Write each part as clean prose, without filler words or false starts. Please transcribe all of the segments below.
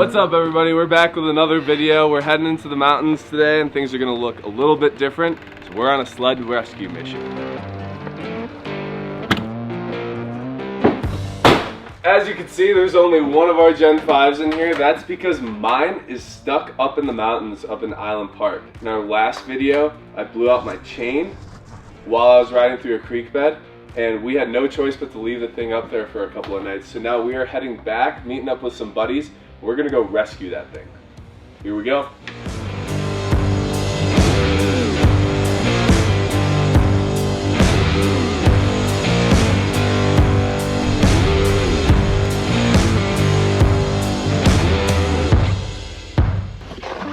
What's up everybody, we're back with another video. We're heading into the mountains today and things are gonna look a little bit different. So we're on a sled rescue mission. As you can see, there's only one of our Gen 5s in here. That's because mine is stuck up in the mountains up in Island Park. In our last video, I blew out my chain while I was riding through a creek bed, and we had no choice but to leave the thing up there for a couple of nights. So now we are heading back, meeting up with some buddies. We're gonna go rescue that thing. Here we go.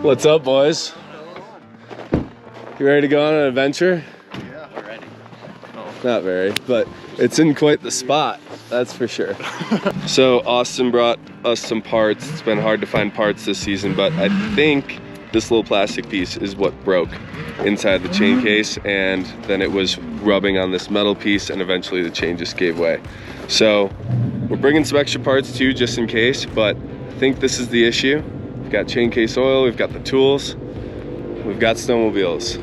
What's up, boys? You ready to go on an adventure? Yeah, already. Not very, but it's in quite the spot, that's for sure. So Austin brought us some parts. It's been hard to find parts this season, but I think this little plastic piece is what broke inside the chain case, and then it was rubbing on this metal piece, and eventually the chain just gave way. So we're bringing some extra parts too, just in case, but I think this is the issue. We've got chain case oil, we've got the tools, we've got snowmobiles.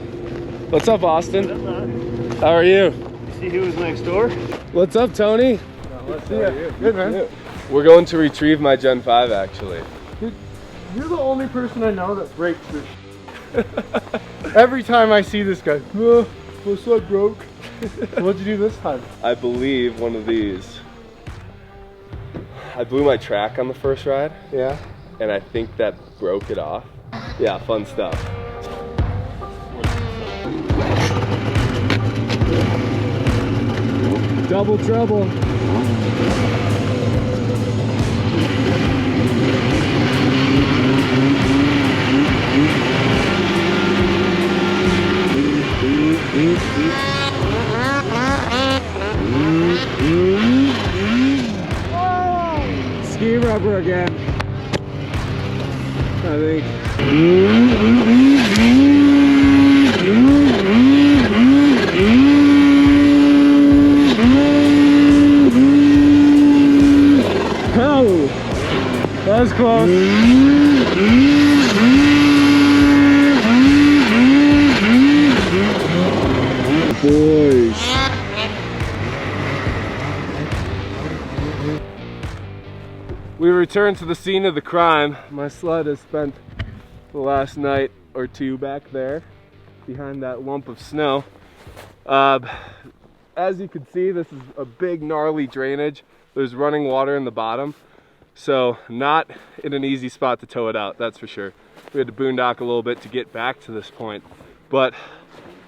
What's up, Austin? What's up, man? How are you? See who was next door? What's up, Tony? What's up? Good, man. We're going to retrieve my Gen 5, actually. Dude, you're the only person I know that breaks this. Every time I see this guy, oh, my sled broke. What'd you do this time? I believe one of these. I blew my track on the first ride. Yeah. And I think that broke it off. Yeah, fun stuff. Double trouble. Ski rubber again, I think. Oh, that was close. Boys. We returned to the scene of the crime. My sled has spent the last night or two back there behind that lump of snow. As you can see, this is a big gnarly drainage. There's running water in the bottom, so not in an easy spot to tow it out, that's for sure. We had to boondock a little bit to get back to this point, but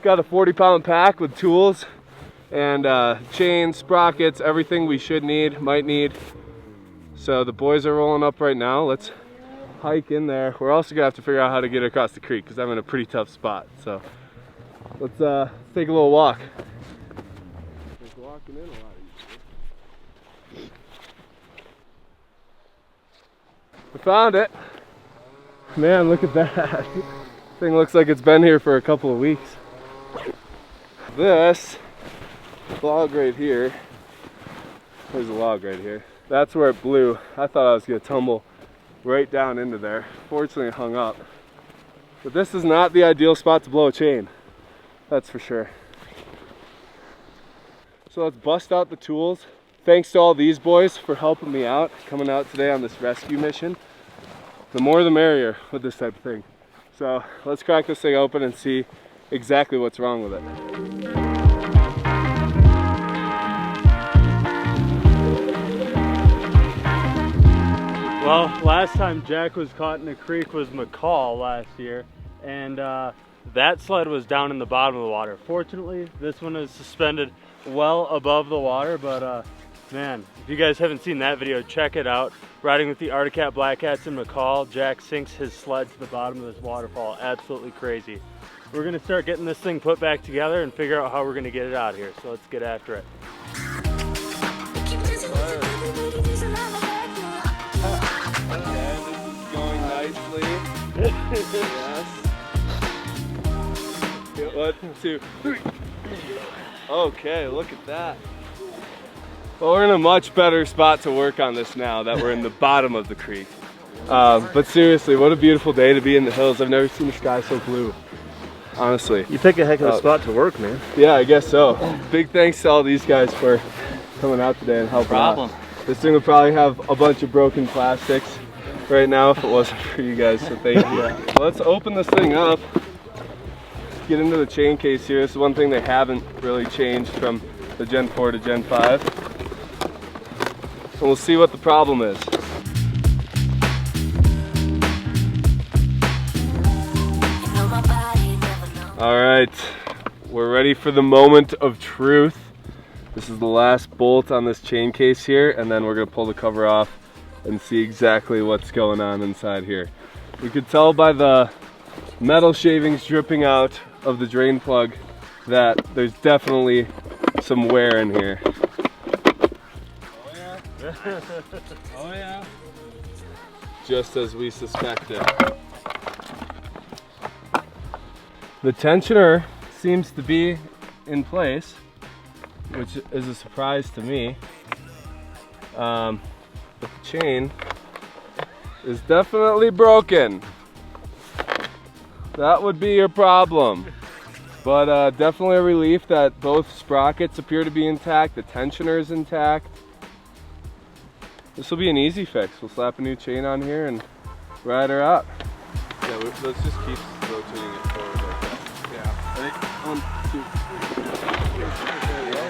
got a 40-pound pack with tools and chains, sprockets, everything we should need, might need. So the boys are rolling up right now. Let's hike in there. We're also gonna have to figure out how to get across the creek because I'm in a pretty tough spot. So let's take a little walk. Make walking in a lot easier. We found it. Man, look at that. Thing looks like it's been here for a couple of weeks. This log right here, there's a log right here. That's where it blew. I thought I was gonna tumble right down into there. Fortunately, it hung up. But this is not the ideal spot to blow a chain. That's for sure. So let's bust out the tools. Thanks to all these boys for helping me out, coming out today on this rescue mission. The more the merrier with this type of thing. So let's crack this thing open and see exactly what's wrong with it. Well, last time Jack was caught in a creek was McCall last year, and that sled was down in the bottom of the water. Fortunately, this one is suspended well above the water, but man, if you guys haven't seen that video, check it out. Riding with the Arctic Cat Black Cats in McCall, Jack sinks his sled to the bottom of this waterfall. Absolutely crazy. We're gonna start getting this thing put back together and figure out how we're gonna get it out of here. So let's get after it. Yes. 1, 2, 3. Okay, look at that. Well, we're in a much better spot to work on this now that we're in the bottom of the creek. But seriously, what a beautiful day to be in the hills. I've never seen the sky so blue, honestly. You pick a heck of a spot to work, man. Yeah, I guess so. Big thanks to all these guys for coming out today and helping out. This thing would probably have a bunch of broken plastics right now if it wasn't for you guys, so thank you. Let's open this thing up, get into the chain case here. This is one thing they haven't really changed from the Gen 4 to Gen 5. And we'll see what the problem is. All right, we're ready for the moment of truth. This is the last bolt on this chain case here, and then we're gonna pull the cover off and see exactly what's going on inside here. We could tell by the metal shavings dripping out of the drain plug that there's definitely some wear in here. Oh yeah. Oh yeah. Just as we suspected. The tensioner seems to be in place, which is a surprise to me. But the chain is definitely broken. That would be your problem. But definitely a relief that both sprockets appear to be intact, the tensioner is intact. This will be an easy fix. We'll slap a new chain on here and ride her out. Yeah, let's just keep rotating it forward like that. Yeah. Ready? 1, 2, 3. There we go.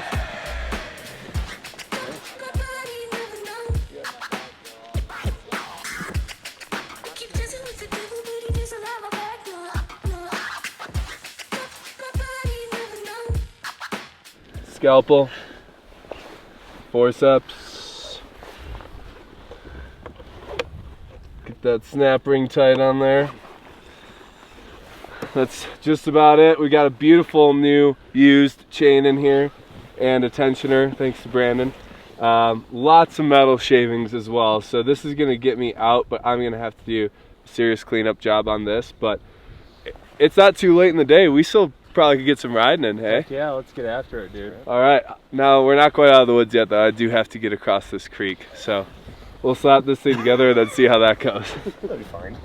Scalpel, forceps, get that snap ring tight on there. That's just about it. We got a beautiful new used chain in here and a tensioner, thanks to Brandon. Lots of metal shavings as well, so this is gonna get me out, but I'm gonna have to do a serious cleanup job on this, but it's not too late in the day. We still probably could get some riding in, hey? Heck yeah, let's get after it, dude. All right, now we're not quite out of the woods yet though. I do have to get across this creek, so we'll slap this thing together and then see how that goes. That'll be fine.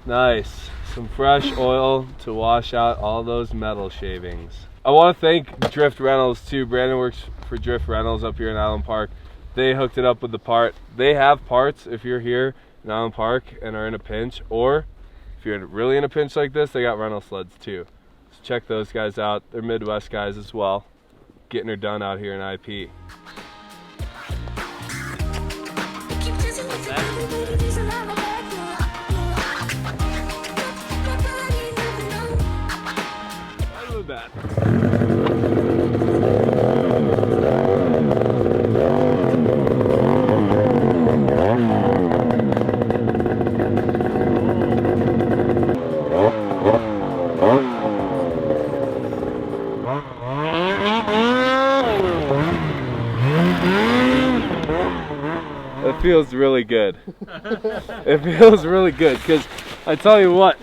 Nice, some fresh oil to wash out all those metal shavings. I want to thank Drift Rentals too. Brandon works for Drift Rentals up here in Island Park. They hooked it up with the part. They have parts if you're here in Island Park and are in a pinch, or if you're really in a pinch like this, they got rental sleds too. So check those guys out. They're Midwest guys as well, getting her done out here in IP. That. It feels really good. It feels really good because I tell you what,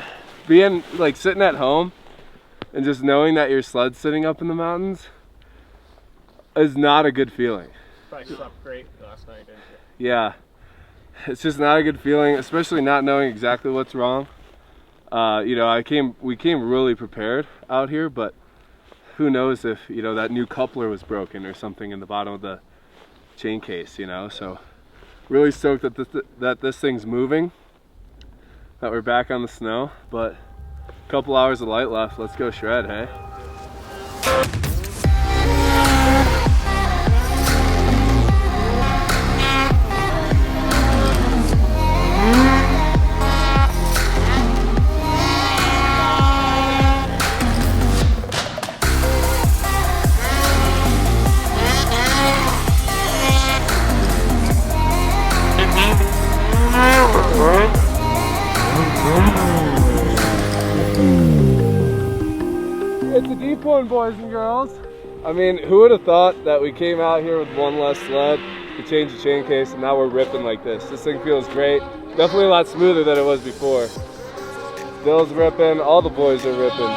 being like sitting at home and just knowing that your sled's sitting up in the mountains is not a good feeling. Probably slept great last night, didn't you? Yeah, it's just not a good feeling, especially not knowing exactly what's wrong. You know, we came really prepared out here, but who knows if, you know, that new coupler was broken or something in the bottom of the chain case, you know. So really stoked that this thing's moving, that we're back on the snow, but a couple hours of light left. Let's go shred, hey? It's a deep one, boys and girls. I mean, who would have thought that we came out here with one less sled to change the chain case and now we're ripping like this. This thing feels great. Definitely a lot smoother than it was before. Bill's ripping, all the boys are ripping.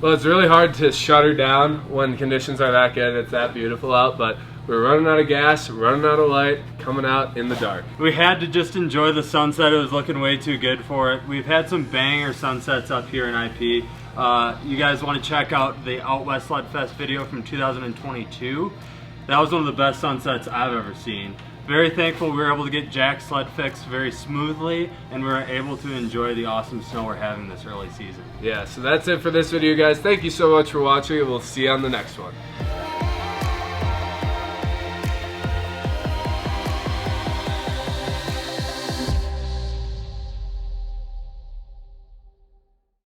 Well, it's really hard to shut her down when conditions are that good. It's that beautiful out, but we're running out of gas, running out of light, coming out in the dark. We had to just enjoy the sunset. It was looking way too good for it. We've had some banger sunsets up here in IP. You guys want to check out the Out West Sled Fest video from 2022. That was one of the best sunsets I've ever seen. Very thankful we were able to get Jack's sled fixed very smoothly, and we were able to enjoy the awesome snow we're having this early season. Yeah, so that's it for this video, guys. Thank you so much for watching, and we'll see you on the next one.